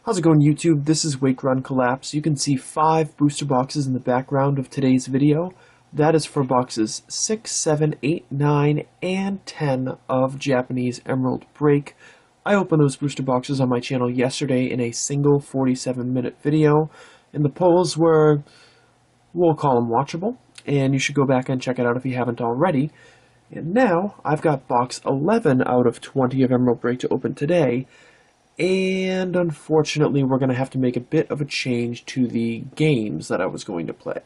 How's it going, YouTube? This is Wake Run Collapse. You can see 5 booster boxes in the background of today's video. That is for boxes 6, 7, 8, 9, and 10 of Japanese Emerald Break. I opened those booster boxes on my channel yesterday in a single 47-minute video, and the polls were, we'll call them watchable, and you should go back and check it out if you haven't already. And now, I've got box 11 out of 20 of Emerald Break to open today, and unfortunately we're going to have to make a bit of a change to the games that I was going to play.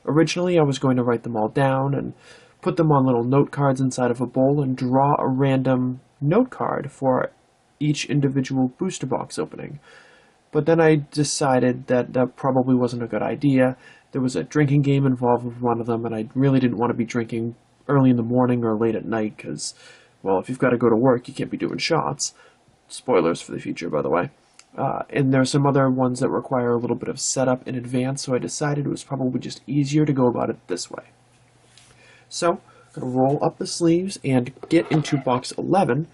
Originally I was going to write them all down and put them on little note cards inside of a bowl and draw a random note card for each individual booster box opening. But then I decided that that probably wasn't a good idea. There was a drinking game involved with one of them, and I really didn't want to be drinking early in the morning or late at night because, well, if you've got to go to work, you can't be doing shots. Spoilers for the future, by the way. And there are some other ones that require a little bit of setup in advance, so I decided it was probably just easier to go about it this way. So, I'm going to roll up the sleeves and get into box 11.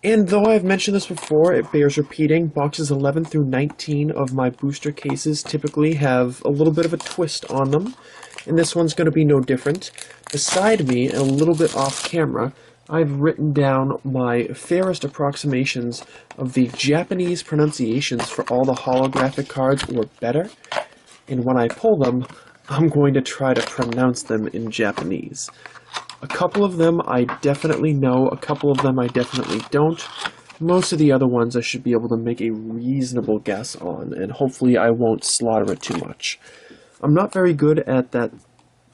And though I've mentioned this before, it bears repeating. Boxes 11 through 19 of my booster cases typically have a little bit of a twist on them, and this one's going to be no different. Beside me, and a little bit off camera, I've written down my fairest approximations of the Japanese pronunciations for all the holographic cards or better, and when I pull them, I'm going to try to pronounce them in Japanese. A couple of them I definitely know, a couple of them I definitely don't. Most of the other ones I should be able to make a reasonable guess on, and hopefully I won't slaughter it too much. I'm not very good at that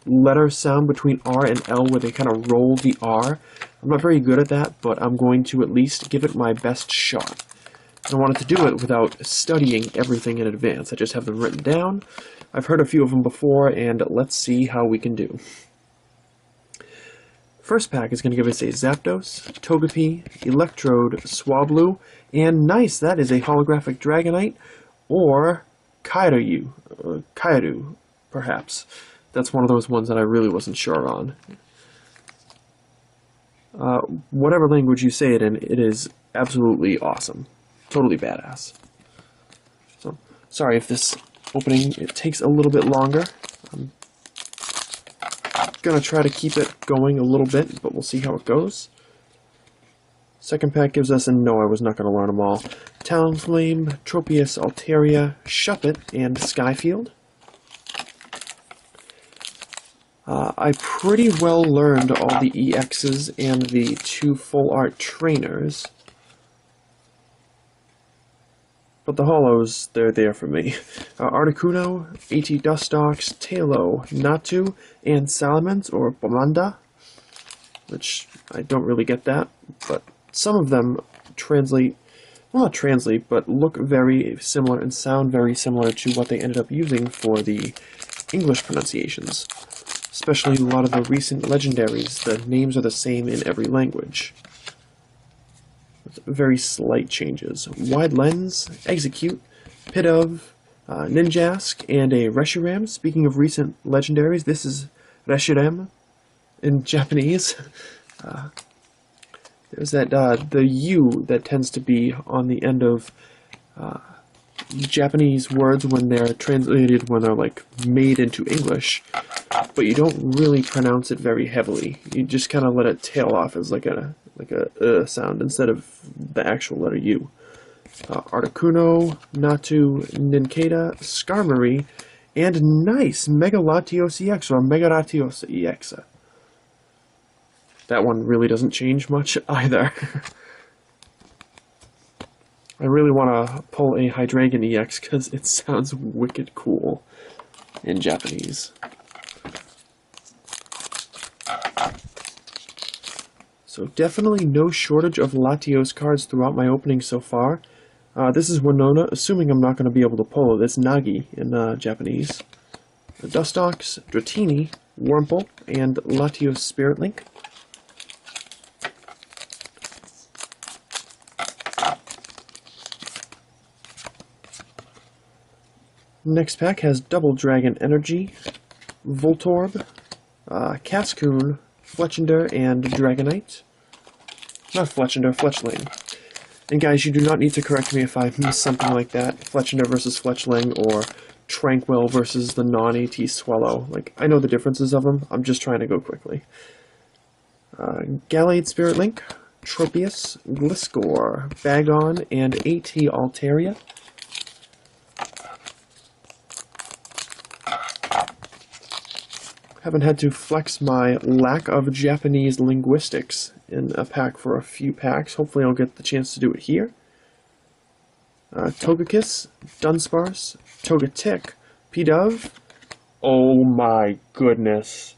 letter sound between R and L where they kind of roll the R. I'm not very good at that, but I'm going to at least give it my best shot. I wanted to do it without studying everything in advance. I just have them written down. I've heard a few of them before, and let's see how we can do. First pack is going to give us a Zapdos, Togepi, Electrode, Swablu, and nice, that is a holographic Dragonite, or Kairu, perhaps. That's one of those ones that I really wasn't sure on. Whatever language you say it in, it is absolutely awesome. Totally badass. So, sorry if this opening, it takes a little bit longer. I'm gonna try to keep it going a little bit, but we'll see how it goes. Second pack gives us, and no, I was not going to learn them all, Talonflame, Tropius, Altaria, Shuppet, and Skyfield. I pretty well learned all the EXs and the 2 full art trainers. But the holos, they're there for me. Articuno, AT Dustox, Tailo, Natu, and Salamence, or Bomanda, which I don't really get that, but some of them translate, well, not translate, but look very similar and sound very similar to what they ended up using for the English pronunciations. Especially a lot of the recent legendaries, the names are the same in every language. With very slight changes. Wide Lens, Execute, Pidove, Ninjask, and a Reshiram. Speaking of recent legendaries, this is Reshiram in Japanese. There's that, the U that tends to be on the end of Japanese words when they're translated, when they're like made into English, but you don't really pronounce it very heavily. You just kind of let it tail off as like a sound instead of the actual letter U. Articuno, Natu, Nincada, Skarmory, and nice Mega Latios EX, or Mega Latios EX. That one really doesn't change much either. I really want to pull a Hydreigon EX because it sounds wicked cool in Japanese. So definitely no shortage of Latios cards throughout my opening so far. This is Winona, assuming I'm not going to be able to pull it. It's Nagi in Japanese. Dustox, Dratini, Wurmple, and Latios Spirit Link. Next pack has Double Dragon Energy, Voltorb, Cascoon, Fletchinder, and Dragonite. Not Fletchinder, Fletchling. And guys, you do not need to correct me if I miss something like that. Fletchinder versus Fletchling, or Tranquil versus the non-AT Swallow. Like, I know the differences of them. I'm just trying to go quickly. Gallade Spirit Link, Tropius, Gliscor, Bagon, and AT Altaria. Haven't had to flex my lack of Japanese linguistics in a pack for a few packs. Hopefully I'll get the chance to do it here. Togekiss, Dunsparce, Togetic, Pidove. Oh my goodness.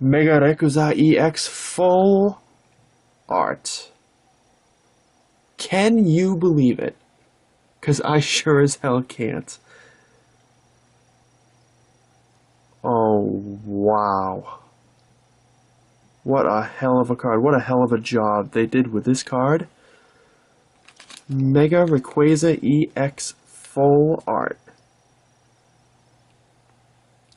Mega Rayquaza EX full art. Can you believe it? Because I sure as hell can't. Oh, wow. What a hell of a card. What a hell of a job they did with this card. Mega Rayquaza EX full art.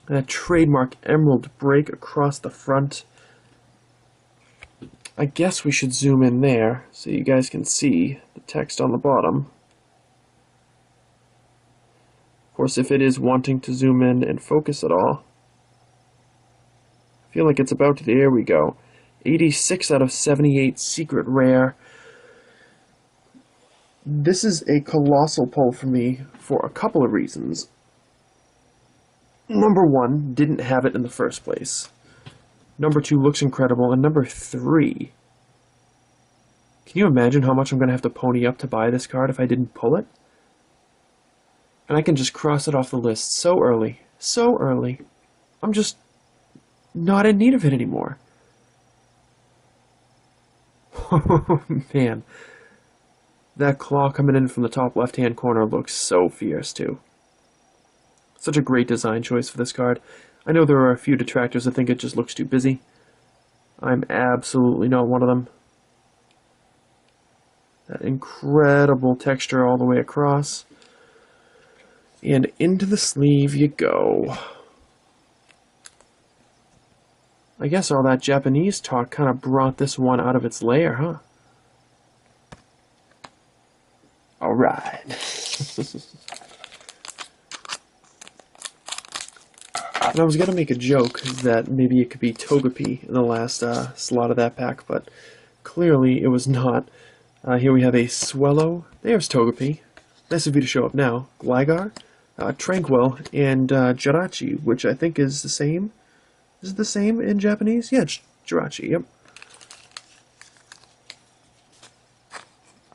And a trademark emerald break across the front. I guess we should zoom in there so you guys can see the text on the bottom. Of course, if it is wanting to zoom in and focus at all. I feel like it's about to. There we go. 86 out of 78 secret rare. This is a colossal pull for me for a couple of reasons. Number one, didn't have it in the first place. Number two, looks incredible. And number three, can you imagine how much I'm going to have to pony up to buy this card if I didn't pull it? And I can just cross it off the list so early. So early. I'm just not in need of it anymore. Oh, man. That claw coming in from the top left-hand corner looks so fierce, too. Such a great design choice for this card. I know there are a few detractors that think it just looks too busy. I'm absolutely not one of them. That incredible texture all the way across. And into the sleeve you go. I guess all that Japanese talk kind of brought this one out of its lair, huh? Alright. And I was going to make a joke that maybe it could be Togepi in the last slot of that pack, but clearly it was not. Here we have a Swellow. There's Togepi. Nice of you to show up now. Gligar, Tranquil, and Jirachi, which I think is the same. Is it the same in Japanese? Yeah, it's Jirachi, yep.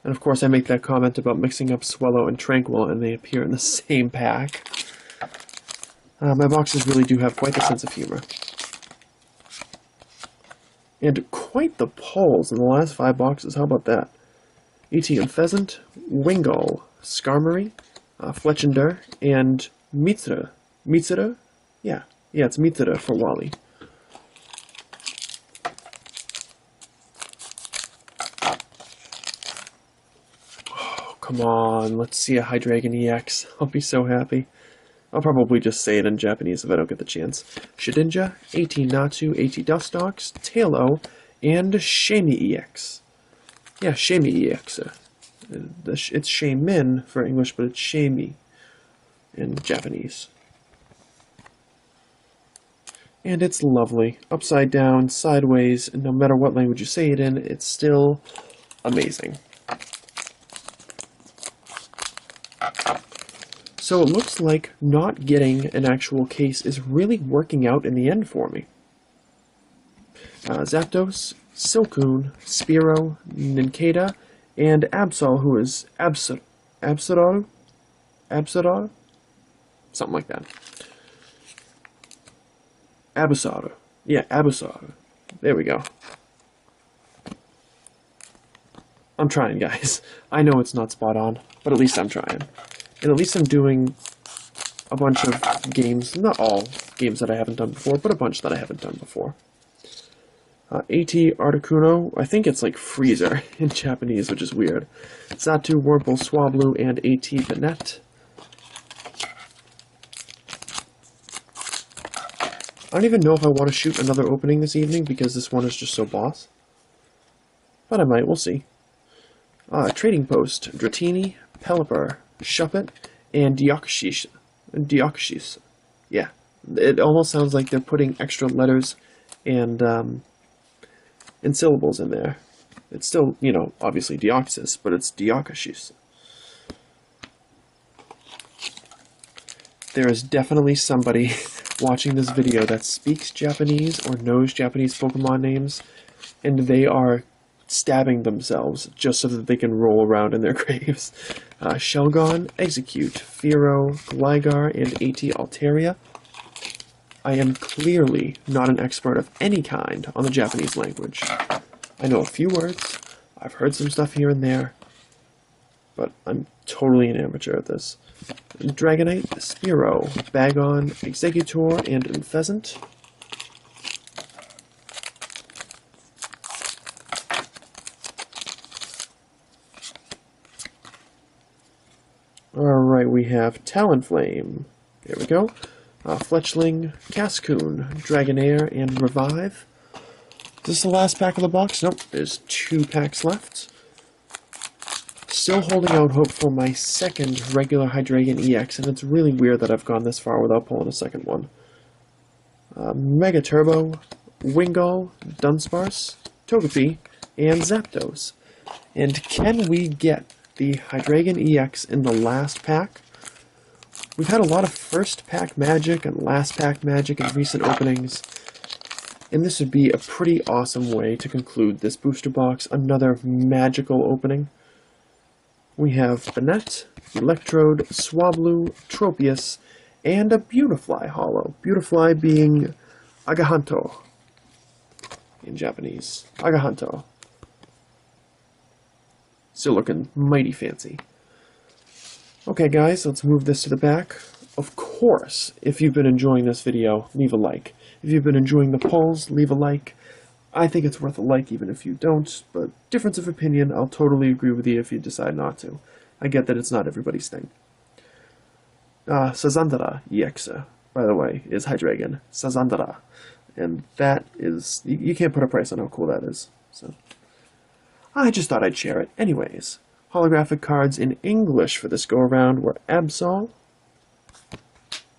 And of course I make that comment about mixing up Swellow and Tranquil, and they appear in the same pack. My boxes really do have quite the sense of humor. And quite the pulls in the last 5 boxes, how about that? ET Pheasant, Wingull, Skarmory, Fletchinder, and Mitsura. Mitsura? Yeah, it's Mitsura for Wally. Oh, come on, let's see a Hydreigon EX. I'll be so happy. I'll probably just say it in Japanese if I don't get the chance. Shedinja, AT Natsu, AT Dustox, Tailo, and Shamey EX. Yeah, Shamey EX. It's Shamin for English, but it's Shamey in Japanese. And it's lovely. Upside down, sideways, and no matter what language you say it in, it's still amazing. So it looks like not getting an actual case is really working out in the end for me. Zapdos, Silcoon, Spearow, Nincada, and Absol, who is Absolar? Something like that. Abusar. Yeah, Abusar. There we go. I'm trying, guys. I know it's not spot on, but at least I'm trying. And at least I'm doing a bunch of games, not all games that I haven't done before, but a bunch that I haven't done before. AT Articuno, I think it's like Freezer in Japanese, which is weird. Xatu, Wurmple, Swablu, and AT Banette. I don't even know if I want to shoot another opening this evening because this one is just so boss. But I might, we'll see. Trading Post, Dratini, Pelipper, Shuppet, and Deoxys. Deoxys. Yeah, it almost sounds like they're putting extra letters and syllables in there. It's still, you know, obviously Deoxys, but it's Deoxys. There is definitely somebody watching this video that speaks Japanese or knows Japanese Pokemon names, and they are stabbing themselves just so that they can roll around in their graves. Shelgon, Execute, Fearow, Gligar, and AT Altaria. I am clearly not an expert of any kind on the Japanese language. I know a few words, I've heard some stuff here and there, but I'm totally an amateur at this. Dragonite, Spearow, Bagon, Executor, and Unpheasant. Alright, we have Talonflame. There we go. Fletchling, Cascoon, Dragonair, and Revive. Is this the last pack of the box? Nope, there's 2 packs left. Still holding out hope for my second regular Hydreigon EX, and it's really weird that I've gone this far without pulling a second one. Mega Turbo, Wingull, Dunsparce, Togepi, and Zapdos. And can we get the Hydreigon EX in the last pack? We've had a lot of first pack magic and last pack magic in recent openings, and this would be a pretty awesome way to conclude this booster box, another magical opening. We have Banette, Electrode, Swablu, Tropius, and a Beautifly holo. Beautifly being Agahanto in Japanese. Agahanto. Still looking mighty fancy. Okay guys, let's move this to the back. Of course, if you've been enjoying this video, leave a like. If you've been enjoying the polls, leave a like. I think it's worth a like even if you don't, but difference of opinion, I'll totally agree with you if you decide not to. I get that it's not everybody's thing. Sazandara EX, by the way, is Hydreigon. Sazandara. And that is, you can't put a price on how cool that is. So I just thought I'd share it. Anyways, holographic cards in English for this go-around were Absol,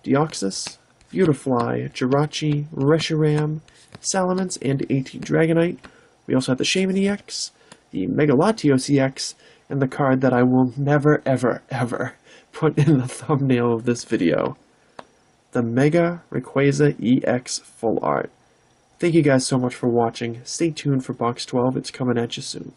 Deoxys, Beautifly, Jirachi, Reshiram, Salamence, and AT Dragonite. We also have the Shaman EX, the Mega Latios EX, and the card that I will never, ever, ever put in the thumbnail of this video, the Mega Rayquaza EX Full Art. Thank you guys so much for watching. Stay tuned for Box 12. It's coming at you soon.